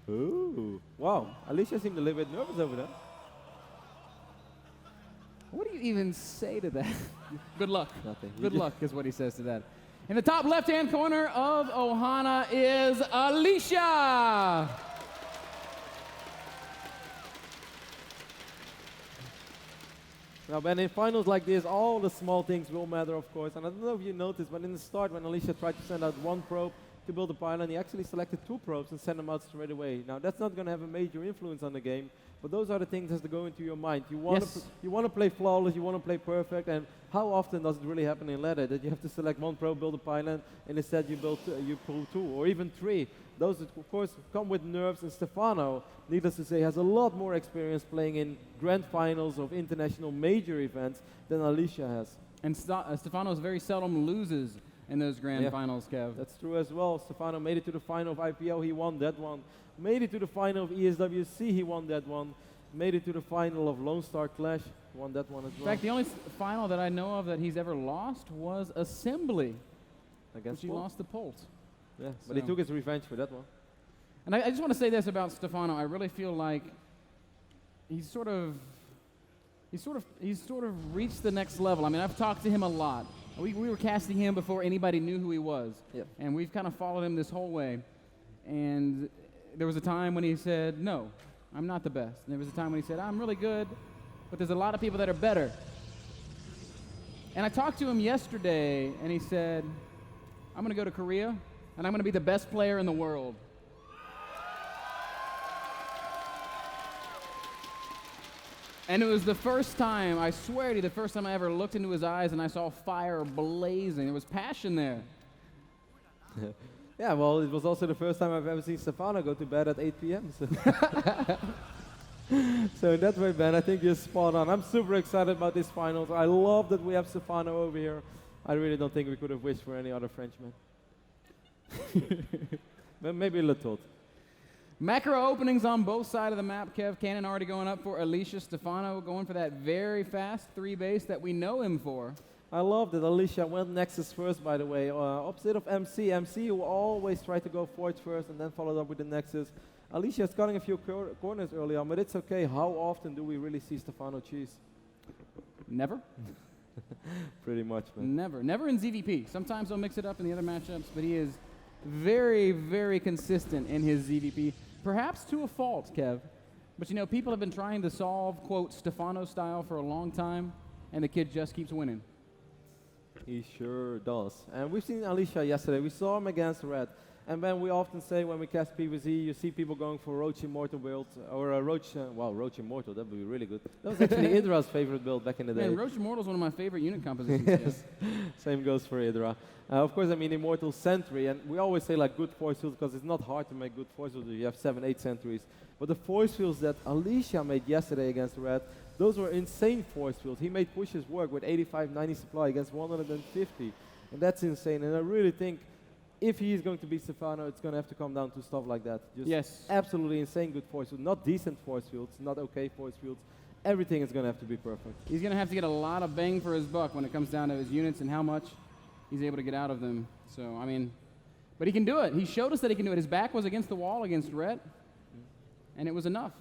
Ooh. Wow. Alicia seemed a little bit nervous over there. What do you even say to that? Good luck. Nothing. Good luck is what he says to that. In the top left-hand corner of Ohana is Alicia. Now, Ben, in finals like this, all the small things will matter, of course. And I don't know if you noticed, but in the start, when Alicia tried to send out one probe to build a pylon, he actually selected 2 probes and sent them out straight away. Now, that's not going to have a major influence on the game, but those are the things that has to go into your mind. You want to play flawless, you want to play perfect, and how often does it really happen in ladder that you have to select 1 probe, build a pylon, and instead you pull 2 or even 3? Those, of course, come with nerves, and Stephano, needless to say, has a lot more experience playing in grand finals of international major events than Alicia has. And Stephano very seldom loses in those grand finals, Kev. That's true as well. Stephano made it to the final of IPL, he won that one. Made it to the final of ESWC, he won that one. Made it to the final of Lone Star Clash, won that one as well. In fact, the only final that I know of that he's ever lost was Assembly. Against he lost the Pult. Yeah, but he took his revenge for that one. And I just want to say this about Stephano. I really feel like he's sort of reached the next level. I mean, I've talked to him a lot. We were casting him before anybody knew who he was. Yep. And we've kind of followed him this whole way. And there was a time when he said, no, I'm not the best. And there was a time when he said, I'm really good, but there's a lot of people that are better. And I talked to him yesterday, and he said, I'm going to go to Korea, and I'm going to be the best player in the world. And it was the first time, I swear to you, the first time I ever looked into his eyes and I saw fire blazing. There was passion there. Yeah, well, it was also the first time I've ever seen Stephano go to bed at 8 p.m. So, so in that way, Ben, I think you're spot on. I'm super excited about this finals. I love that we have Stephano over here. I really don't think we could have wished for any other Frenchman. But maybe Le Tot. Macro openings on both sides of the map. Kev Cannon already going up for Alicia. Stephano going for that very fast 3 base that we know him for. I love that Alicia went Nexus first, by the way. Opposite of MC. MC who always tried to go Forge first and then followed up with the Nexus. Alicia's cutting a few corners early on, but it's okay. How often do we really see Stephano cheese? Never. Pretty much, man. Never. Never in ZVP. Sometimes he'll mix it up in the other matchups, but he is very, very consistent in his ZVP. Perhaps to a fault, Kev. But you know, people have been trying to solve, quote, Stephano style for a long time, and the kid just keeps winning. He sure does. And we've seen Alicia yesterday. We saw him against Red. And then we often say when we cast PvZ, you see people going for Roach Immortal build, or a Roach, Roach Immortal, that would be really good. That was actually Idra's favorite build back in the day. Man, Roach Immortal is one of my favorite unit compositions. Yes. Same goes for Idra. Of course, I mean Immortal Sentry, and we always say like good force fields because it's not hard to make good force fields. You have 7, 8 sentries. But the force fields that Alicia made yesterday against Red, those were insane force fields. He made pushes work with 85, 90 supply against 150. And that's insane. And I really think if he is going to beat Stephano, it's going to have to come down to stuff like that. Just absolutely insane good force fields. Not decent force fields, not okay force fields. Everything is going to have to be perfect. He's going to have to get a lot of bang for his buck when it comes down to his units and how much he's able to get out of them. So, I mean, but he can do it. He showed us that he can do it. His back was against the wall against Red, and it was enough.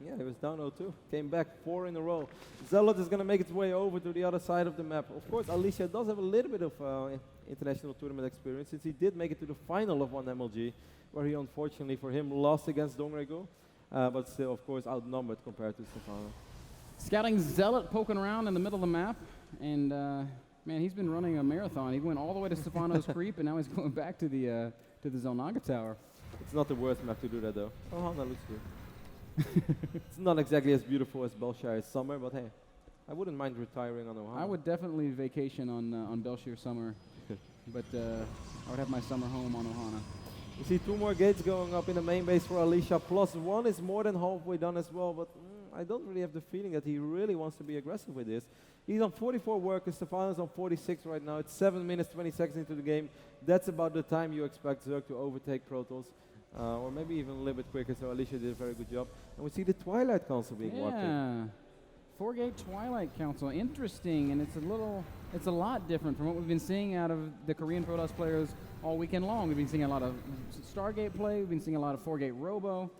Yeah, he was down 0-2. Came back 4 in a row. Zealot is going to make its way over to the other side of the map. Of course, Alicia does have a little bit of international tournament experience since he did make it to the final of 1 MLG, where he unfortunately for him lost against Dongrego, but still, of course, outnumbered compared to Stephano. Scouting Zealot poking around in the middle of the map, and man, he's been running a marathon. He went all the way to Stephano's creep, and now he's going back to the Zelnaga Tower. It's not the worst map to do that, though. Oh, that looks good. It's not exactly as beautiful as Belshire's summer, but hey, I wouldn't mind retiring on Ohana. I would definitely vacation on Belshire summer, but I would have my summer home on Ohana. You see 2 more gates going up in the main base for Alicia, plus 1 is more than halfway done as well, but I don't really have the feeling that he really wants to be aggressive with this. He's on 44 workers, Stephano's on 46 right now. It's 7 minutes, 20 seconds into the game. That's about the time you expect Zerg to overtake Protoss. Or maybe even a little bit quicker, so Alicia did a very good job. And we see the Twilight console being walked in. 4-gate Twilight Council. Interesting, and it's a lot different from what we've been seeing out of the Korean Protoss players all weekend long. We've been seeing a lot of Stargate play. We've been seeing a lot of 4-gate Robo.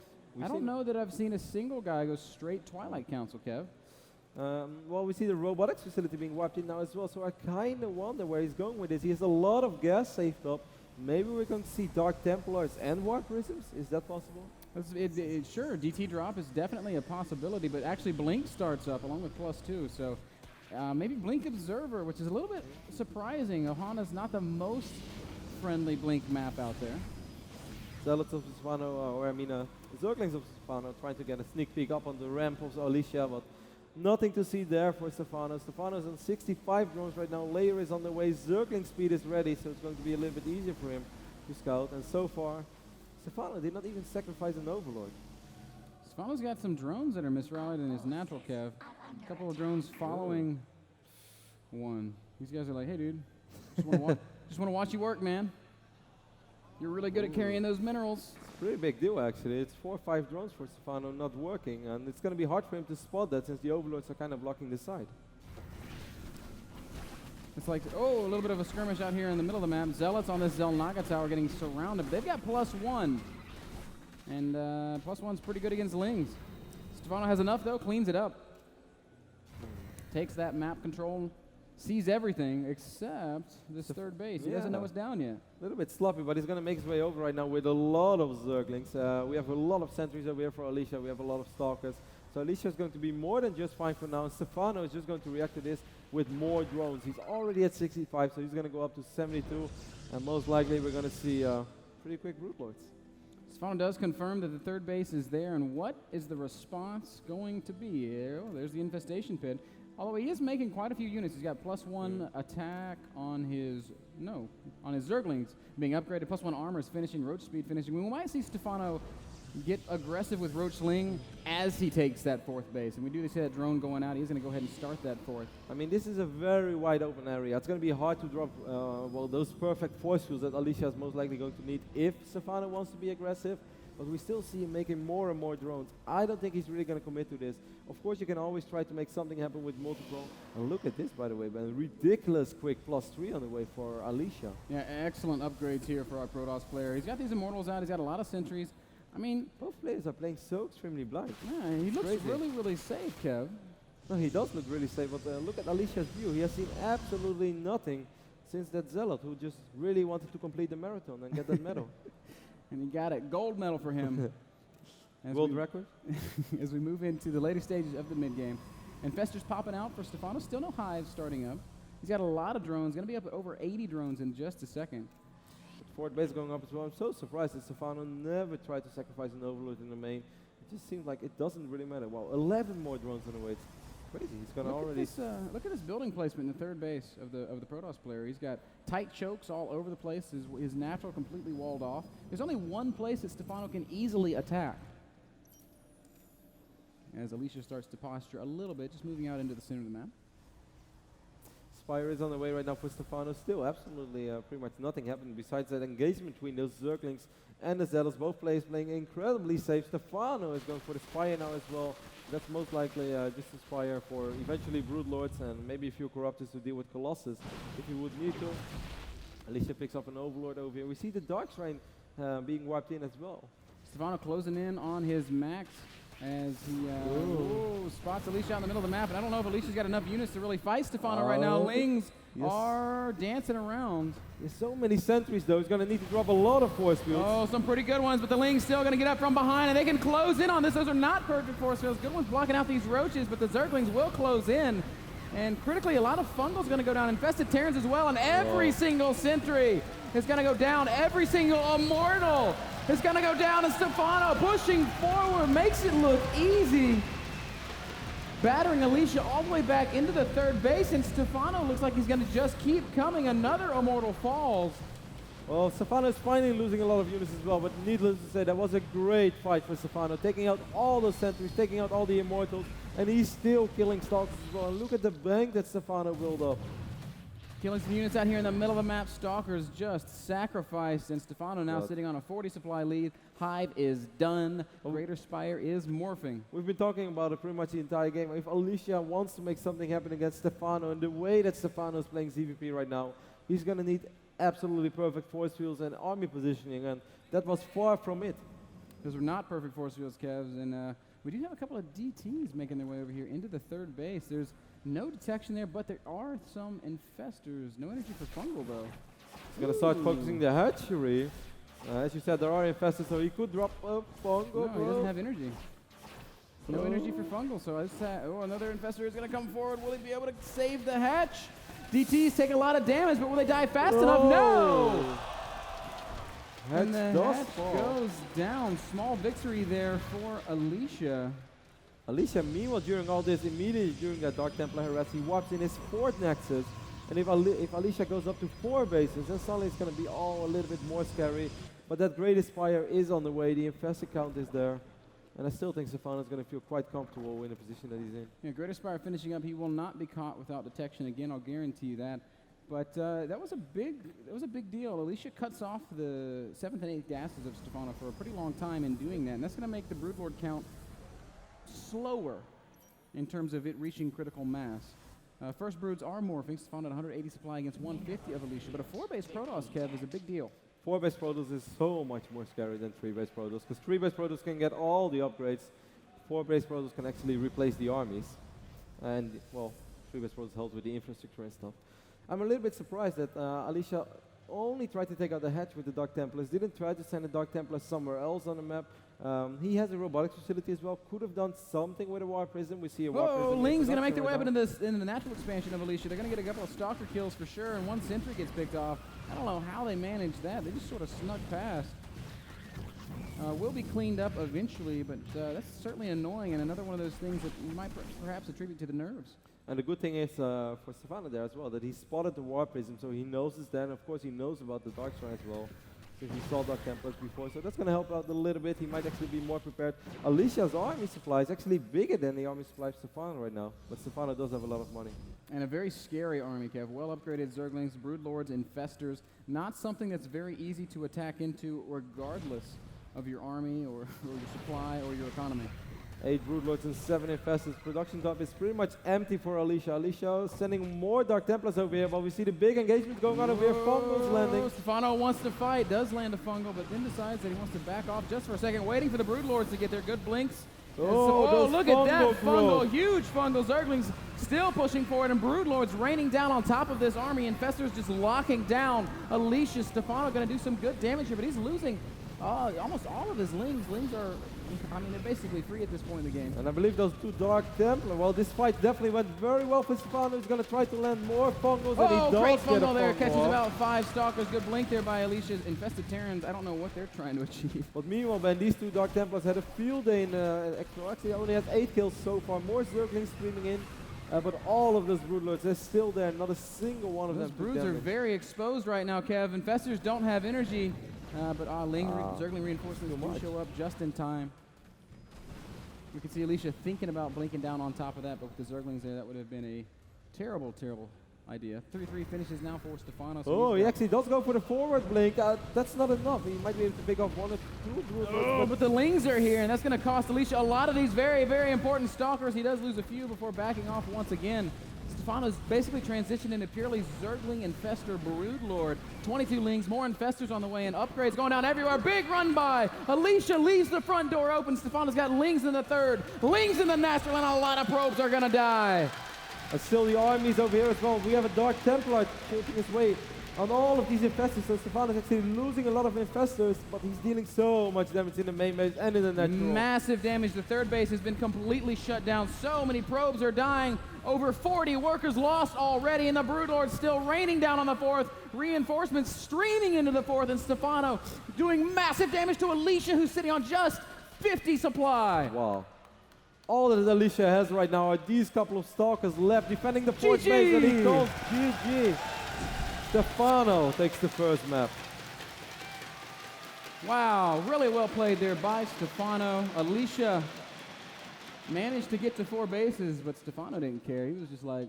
I don't know that I've seen a single guy go straight Twilight Council, Kev. Well, we see the robotics facility being wiped in now as well, so I kind of wonder where he's going with this. He has a lot of gas saved up. Maybe we're going to see Dark Templars and Warp Prisms. Is that possible? Sure, DT drop is definitely a possibility, but actually Blink starts up along with +2, so maybe Blink Observer, which is a little bit surprising. Ohana's not the most friendly Blink map out there. Zealots of Stephano, Zerglings of Stephano trying to get a sneak peek up on the ramp of Alicia, but nothing to see there for Stephano. Stephano's on 65 drones right now. Layer is on the way. Zergling speed is ready, so it's going to be a little bit easier for him to scout. And so far, Stephano did not even sacrifice an Overlord. Stephano's got some drones that are misrouted in his natural, Kev. A couple of drones following one. These guys are like, hey, dude, just want to watch you work, man. You're really good at carrying those minerals. Pretty big deal, actually. It's 4 or 5 drones for Stephano not working, and it's going to be hard for him to spot that since the Overlords are kind of blocking the side. It's like, a little bit of a skirmish out here in the middle of the map. Zealots on this Zelnaga tower getting surrounded. They've got +1, and +1's pretty good against Lings. Stephano has enough, though, cleans it up. Takes that map control, sees everything except this third base. He doesn't know it's down yet. A little bit sloppy, but he's going to make his way over right now with a lot of Zerglings. We have a lot of sentries over here for Alicia. We have a lot of Stalkers. So Alicia is going to be more than just fine for now. And Stephano is just going to react to this with more drones. He's already at 65, so he's going to go up to 72. And most likely we're going to see pretty quick Brood Lords. Stephano does confirm that the third base is there. And what is the response going to be? There's the infestation pit. Although he is making quite a few units. He's got +1 attack on his Zerglings being upgraded. +1 armor is finishing, Roach speed finishing. We might see Stephano get aggressive with Roach Sling as he takes that 4th base. And we do see that drone going out. He's going to go ahead and start that 4th. I mean, this is a very wide open area. It's going to be hard to drop those perfect force fields that Alicia is most likely going to need if Stephano wants to be aggressive. But we still see him making more and more drones. I don't think he's really going to commit to this. Of course, you can always try to make something happen with multiple. And look at this, by the way, man. Ridiculous quick +3 on the way for Alicia. Yeah, excellent upgrades here for our Protoss player. He's got these Immortals out. He's got a lot of sentries. I mean, both players are playing so extremely blind. Yeah, he looks really, really safe, Kev. No, he does look really safe, but look at Alicia's view. He has seen absolutely nothing since that Zealot who just really wanted to complete the marathon and get that medal. And he got it. Gold medal for him. World record? As we move into the later stages of the mid-game. Infestors popping out for Stephano. Still no hives starting up. He's got a lot of drones. Going to be up at over 80 drones in just a second. 4th base going up as well. I'm so surprised that Stephano never tried to sacrifice an Overlord in the main. It just seems like it doesn't really matter. Wow, 11 more drones on the way. It's crazy. He's going to already... look at this building placement in the 3rd base of the Protoss player. He's got tight chokes all over the place. His natural completely walled off. There's only one place that Stephano can easily attack. As Alicia starts to posture a little bit, just moving out into the center of the map. Spire is on the way right now for Stephano. Still absolutely pretty much nothing happened besides that engagement between those Zerglings and the Zealots. Both players playing incredibly safe. Stephano is going for the Spire now as well. That's most likely just a Spire for eventually Brood Lords and maybe a few Corruptors to deal with Colossus if he would need to. Alicia picks up an Overlord over here. We see the Dark Shrine being wiped in as well. Stephano closing in on his max as he spots Alicia out in the middle of the map. And I don't know if Alicia's got enough units to really fight Stephano right now. Lings are dancing around. There's so many sentries, though. He's going to need to drop a lot of force fields. Oh, some pretty good ones, but the Lings still going to get up from behind, and they can close in on this. Those are not perfect force fields. Good ones blocking out these Roaches, but the Zerglings will close in. And critically, a lot of Fungal's going to go down. Infested Terrans as well, and every single sentry is going to go down. Every single Immortal is going to go down, and Stephano pushing forward makes it look easy. Battering Alicia all the way back into the 3rd base, and Stephano looks like he's going to just keep coming. Another Immortal falls. Well, Stephano is finally losing a lot of units as well, but needless to say, that was a great fight for Stephano, taking out all the sentries, taking out all the Immortals, and he's still killing Stalkers as well. And look at the bank that Stephano built up. Killing some units out here in the middle of the map. Stalkers just sacrificed, and Stephano now sitting on a 40 supply lead. Hive is done. Greater Spire is morphing. We've been talking about it pretty much the entire game. If Alicia wants to make something happen against Stephano, and the way that Stephano is playing ZVP right now, he's going to need absolutely perfect force fields and army positioning, and that was far from it. Those were not perfect force fields, Kevs, and we do have a couple of DTs making their way over here into the third base. There's no detection there, but there are some infestors. No energy for Fungal, though. He's going to start focusing the hatchery. As you said, there are infestors, so he could drop a Fungal. No, he doesn't have energy. No energy for Fungal, so another infestor is going to come forward. Will he be able to save the hatch? DTs take a lot of damage, but will they die fast enough? No! And the hatch goes down. Small victory there for Alicia. Alicia, meanwhile, during all this, immediately during that Dark Templar harass, he warps in his fourth Nexus. And if Alicia goes up to 4 bases, then suddenly it's going to be all a little bit more scary. But that Great Spire is on the way. The infestor count is there. And I still think Stephano is going to feel quite comfortable in the position that he's in. Yeah, Great Spire finishing up. He will not be caught without detection again. I'll guarantee you that. But that was a big deal. Alicia cuts off the 7th and 8th gases of Stephano for a pretty long time in doing that. And that's going to make the Broodlord count slower in terms of it reaching critical mass. First Broods are morphing. Stephano at 180 supply against 150 of Alicia. But a 4-base Protoss, Kev, is a big deal. 4-base Protoss is so much more scary than 3-base Protoss, because 3-base Protoss can get all the upgrades. 4-base Protoss can actually replace the armies. And, well, 3-base Protoss helps with the infrastructure and stuff. I'm a little bit surprised that Alicia only tried to take out the hatch with the Dark Templars, didn't try to send a Dark Templar somewhere else on the map. He has a robotics facility as well, could have done something with a War Prism. We see a War Prism. Ling's going to make their way up into the natural expansion of Alicia. They're going to get a couple of Stalker kills for sure, and 1 Sentry gets picked off. I don't know how they managed that. They just sort of snuck past. Will be cleaned up eventually, but that's certainly annoying, and another one of those things that we might perhaps attribute to the nerves. And the good thing is for Stephano there as well, that he spotted the War Prism, so he knows this then. Of course, he knows about the Dark Shrine as well, since he saw Dark Templars before. So that's going to help out a little bit. He might actually be more prepared. Alicia's army supply is actually bigger than the army supply of Stephano right now. But Stephano does have a lot of money. And a very scary army, Kev. Well-upgraded Zerglings, Broodlords, Infestors. Not something that's very easy to attack into regardless of your army or your supply or your economy. 8 Broodlords and 7 Infestors. Production top is pretty much empty for Alicia. Alicia sending more Dark Templars over here, but we see the big engagement going on over here. Fungal's landing. Stephano wants to fight, does land a Fungal, but then decides that he wants to back off just for a second, waiting for the Broodlords to get their good blinks. Look at that Fungal, huge Fungal. Zerglings still pushing forward, and Broodlords raining down on top of this army. Infestors just locking down Alicia. Stephano going to do some good damage here, but he's losing almost all of his Lings. Lings are, I mean, they're basically free at this point in the game. And I believe those 2 Dark Templar, well, this fight definitely went very well for Stephano. He's going to try to land more Fungals, and he does great get a Fungal there. Fungal. Catches about 5 Stalkers. Good blink there by Alicia's Infested Terrans. I don't know what they're trying to achieve. But meanwhile, Ben, these 2 Dark Templars had a field day in Extra. Actually, only has 8 kills so far. More Zerglings streaming in. But all of those Broodlords, they're still there. Not a single one of them. Those Broods are very exposed right now, Kev. Infestors don't have energy. But Zergling reinforcements do show up just in time. You can see Alicia thinking about blinking down on top of that, but with the Zerglings there, that would have been a terrible, terrible idea. 3-3 finishes now for Stephano. So he actually does go for the forward blink. That's not enough. He might be able to pick off 1 or 2 Broodlords. But the Lings are here, and that's going to cost Alicia a lot of these very, very important Stalkers. He does lose a few before backing off once again. Stephano's basically transitioned into purely Zergling Infestor Broodlord. 22 Lings, more Infestors on the way, and upgrades going down everywhere. Big run by. Alicia leaves the front door open. Stephano's got Lings in the 3rd, Lings in the NASL, and a lot of probes are going to die. And still the armies over here as well. We have a Dark Templar taking his way on all of these Infestors. So Stephano's actually losing a lot of Infestors, but he's dealing so much damage in the main base and in the natural. Massive damage. The 3rd base has been completely shut down. So many probes are dying. Over 40 workers lost already, and the Broodlord's still raining down on the 4th. Reinforcements streaming into the 4th, and Stephano doing massive damage to Alicia, who's sitting on just 50 supply. Wow. All that Alicia has right now are these couple of Stalkers left defending the 4th base, and he calls GG. Stephano takes the first map. Wow, really well played there by Stephano. Alicia managed to get to 4 bases, but Stephano didn't care. He was just like,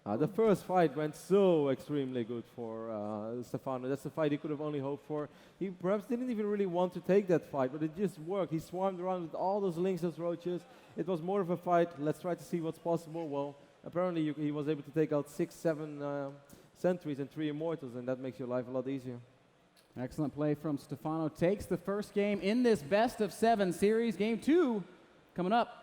The first fight went so extremely good for Stephano. That's the fight he could have only hoped for. He perhaps didn't even really want to take that fight, but it just worked. He swarmed around with all those links, those roaches. It was more of a fight. Let's try to see what's possible. Well, apparently he was able to take out 6, 7 sentries and 3 immortals, and that makes your life a lot easier. Excellent play from Stephano. Takes the first game in this best of 7 series. Game 2 coming up.